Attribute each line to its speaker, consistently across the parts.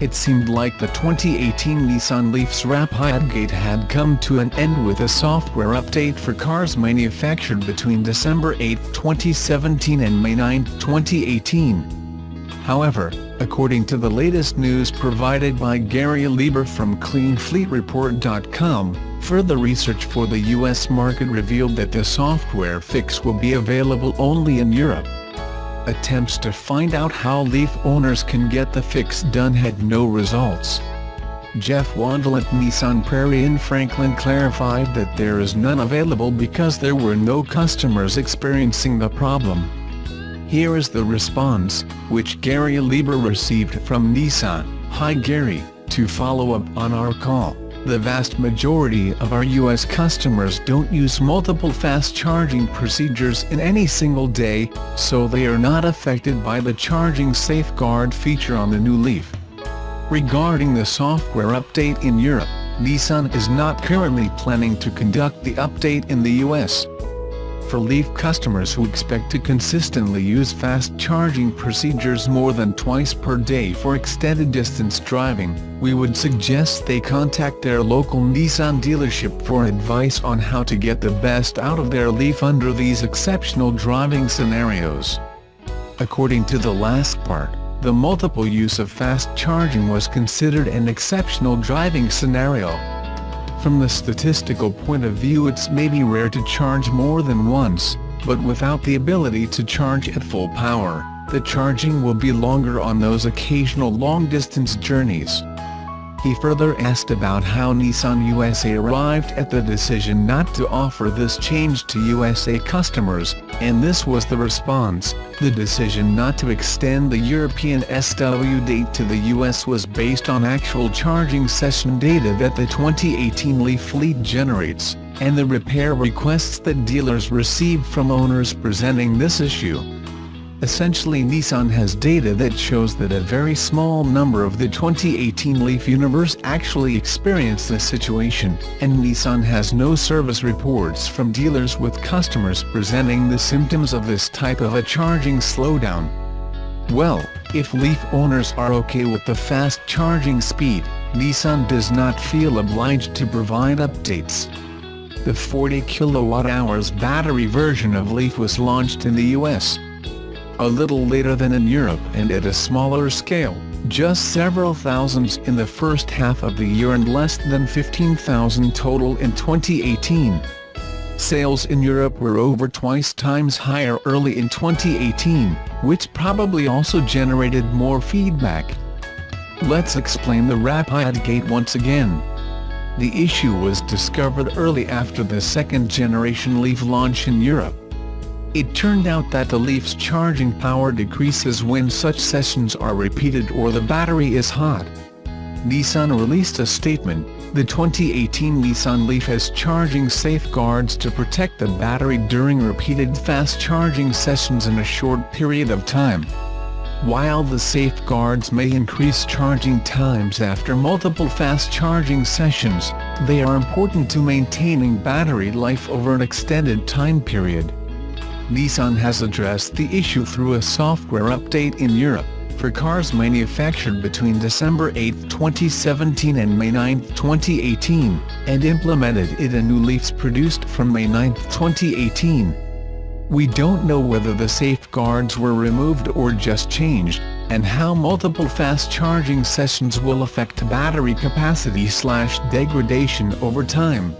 Speaker 1: It seemed like the 2018 Nissan Leaf's Rapidgate had come to an end with a software update for cars manufactured between December 8, 2017 and May 9, 2018. However, according to the latest news provided by Gary Lieber from CleanFleetReport.com, further research for the US market revealed that the software fix will be available only in Europe. Attempts to find out how Leaf owners can get the fix done had no results. Jeff Wandel at Nissan Prairie in Franklin clarified that there is none available because there were no customers experiencing the problem. Here is the response, which Gary Lieber received from Nissan. "Hi Gary, to follow up on our call. The vast majority of our US customers don't use multiple fast charging procedures in any single day, so they are not affected by the charging safeguard feature on the new Leaf. Regarding the software update in Europe, Nissan is not currently planning to conduct the update in the US. For Leaf customers who expect to consistently use fast charging procedures more than twice per day for extended distance driving, we would suggest they contact their local Nissan dealership for advice on how to get the best out of their Leaf under these exceptional driving scenarios." According to the last part, the multiple use of fast charging was considered an exceptional driving scenario. From the statistical point of view, it's maybe rare to charge more than once, but without the ability to charge at full power, the charging will be longer on those occasional long-distance journeys. He further asked about how Nissan USA arrived at the decision not to offer this change to USA customers, and this was the response: "The decision not to extend the European SW date to the US was based on actual charging session data that the 2018 Leaf fleet generates, and the repair requests that dealers received from owners presenting this issue." Essentially, Nissan has data that shows that a very small number of the 2018 Leaf universe actually experienced this situation, and Nissan has no service reports from dealers with customers presenting the symptoms of this type of a charging slowdown. Well, if Leaf owners are okay with the fast charging speed, Nissan does not feel obliged to provide updates. The 40 kWh battery version of Leaf was launched in the US a little later than in Europe and at a smaller scale, just several thousands in the first half of the year and less than 15,000 total in 2018. Sales in Europe were over twice times higher early in 2018, which probably also generated more feedback. Let's explain the Rapidgate once again. The issue was discovered early after the second-generation Leaf launch in Europe. It turned out that the Leaf's charging power decreases when such sessions are repeated or the battery is hot. Nissan released a statement: "The 2018 Nissan Leaf has charging safeguards to protect the battery during repeated fast charging sessions in a short period of time. While the safeguards may increase charging times after multiple fast charging sessions, they are important to maintaining battery life over an extended time period." Nissan has addressed the issue through a software update in Europe, for cars manufactured between December 8, 2017 and May 9, 2018, and implemented it in new Leafs produced from May 9, 2018. "We don't know whether the safeguards were removed or just changed, and how multiple fast charging sessions will affect battery capacity/degradation over time."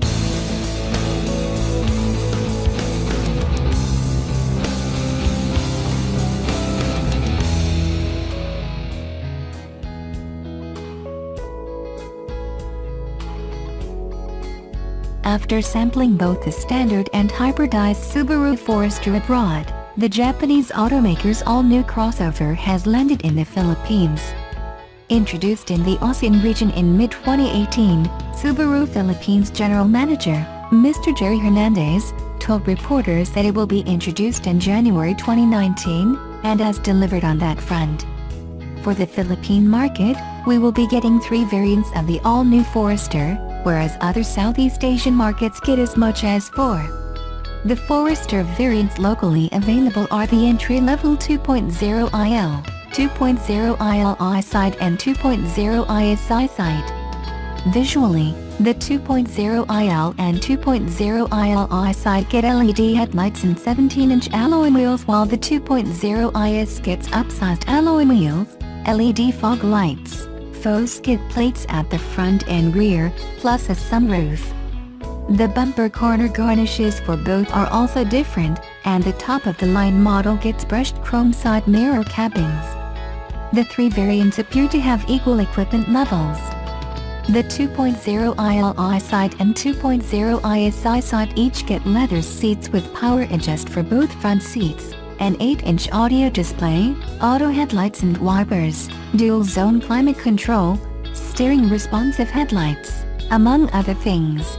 Speaker 2: After sampling both the standard and hybridized Subaru Forester abroad, the Japanese automaker's all-new crossover has landed in the Philippines. Introduced in the ASEAN region in mid-2018, Subaru Philippines General Manager, Mr. Jerry Hernandez, told reporters that it will be introduced in January 2019, and has delivered on that front. For the Philippine market, we will be getting 3 variants of the all-new Forester, whereas other Southeast Asian markets get as much as 4. The Forester variants locally available are the entry-level 2.0 IL, 2.0 ILI side and 2.0 ISI side. Visually, the 2.0 IL and 2.0 ILI side get LED headlights and 17-inch alloy wheels, while the 2.0 IS gets upsized alloy wheels, LED fog lights, faux skid plates at the front and rear, plus a sunroof. The bumper corner garnishes for both are also different, and the top-of-the-line model gets brushed chrome side mirror cappings. The three variants appear to have equal equipment levels. The 2.0 ILI side and 2.0 ISI side each get leather seats with power adjust for both front seats, an 8-inch audio display, auto headlights and wipers, dual-zone climate control, steering responsive headlights, among other things.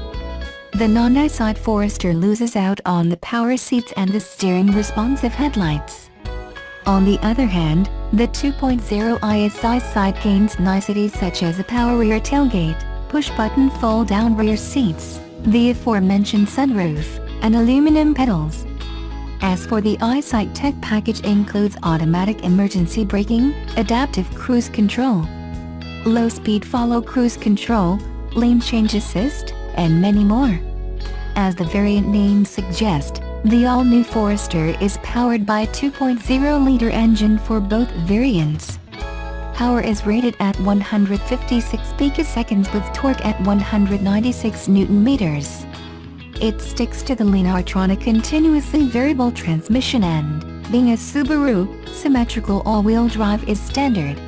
Speaker 2: The non-ISI Forester loses out on the power seats and the steering responsive headlights. On the other hand, the 2.0 ISI side gains niceties such as a power rear tailgate, push-button fold-down rear seats, the aforementioned sunroof, and aluminum pedals. As for the ISI tech package includes automatic emergency braking, adaptive cruise control, low-speed follow cruise control, lane change assist, and many more. As the variant names suggest, the all-new Forester is powered by a 2.0-liter engine for both variants. Power is rated at 156 picoseconds with torque at 196 Nm. It sticks to the Lineartronic continuously variable transmission and, being a Subaru, symmetrical all-wheel drive is standard.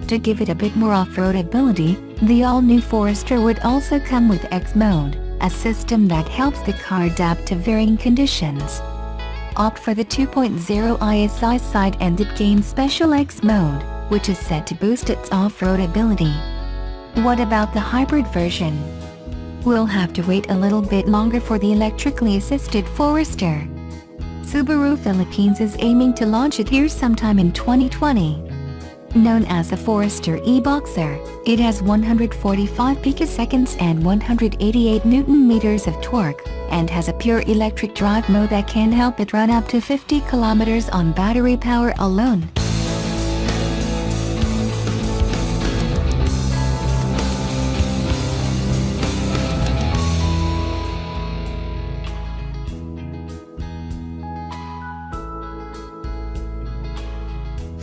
Speaker 2: To give it a bit more off-road ability, the all-new Forester would also come with X Mode, a system that helps the car adapt to varying conditions. Opt for the 2.0 ISI side and it gains Special X Mode, which is said to boost its off-road ability. What about the hybrid version? We'll have to wait a little bit longer for the electrically assisted Forester. Subaru Philippines is aiming to launch it here sometime in 2020. Known as the Forester e-Boxer, it has 145 picoseconds and 188 Nm of torque, and has a pure electric drive mode that can help it run up to 50 km on battery power alone.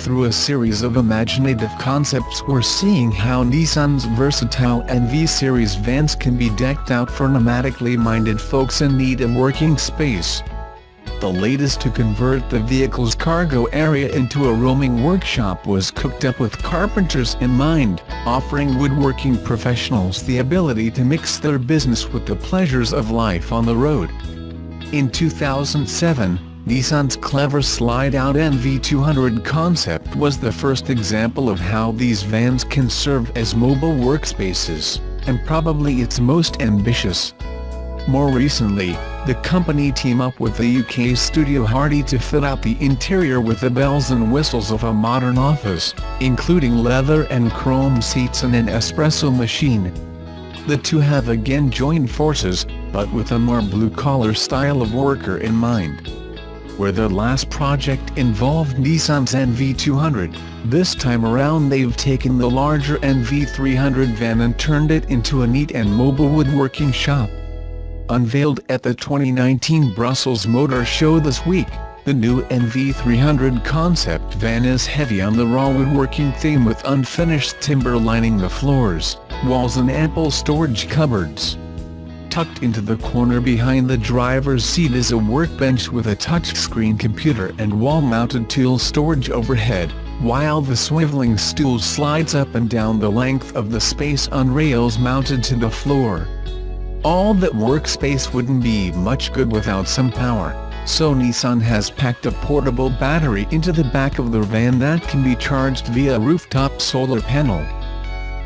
Speaker 1: Through a series of imaginative concepts we're seeing how Nissan's versatile NV-series vans can be decked out for pneumatically minded folks in need of working space. The latest to convert the vehicle's cargo area into a roaming workshop was cooked up with carpenters in mind, offering woodworking professionals the ability to mix their business with the pleasures of life on the road. In 2007, Nissan's clever slide-out NV200 concept was the first example of how these vans can serve as mobile workspaces, and probably its most ambitious. More recently, the company teamed up with the UK studio Hardy to fit out the interior with the bells and whistles of a modern office, including leather and chrome seats and an espresso machine. The two have again joined forces, but with a more blue-collar style of worker in mind. Where their last project involved Nissan's NV200, this time around they've taken the larger NV300 van and turned it into a neat and mobile woodworking shop. Unveiled at the 2019 Brussels Motor Show this week, the new NV300 concept van is heavy on the raw woodworking theme with unfinished timber lining the floors, walls and ample storage cupboards. Tucked into the corner behind the driver's seat is a workbench with a touchscreen computer and wall-mounted tool storage overhead, while the swiveling stool slides up and down the length of the space on rails mounted to the floor. All that workspace wouldn't be much good without some power, so Nissan has packed a portable battery into the back of the van that can be charged via a rooftop solar panel.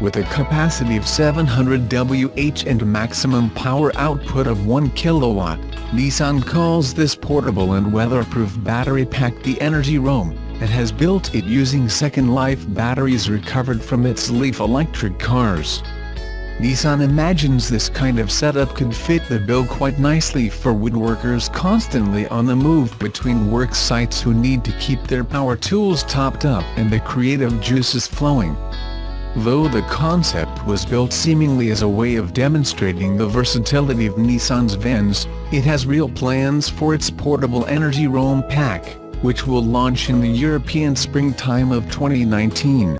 Speaker 1: With a capacity of 700 Wh and maximum power output of 1 kW, Nissan calls this portable and weatherproof battery pack the Energy Roam, and has built it using Second Life batteries recovered from its Leaf electric cars. Nissan imagines this kind of setup could fit the bill quite nicely for woodworkers constantly on the move between work sites who need to keep their power tools topped up and the creative juices flowing. Though the concept was built seemingly as a way of demonstrating the versatility of Nissan's vans, it has real plans for its portable energy roam pack, which will launch in the European springtime of 2019.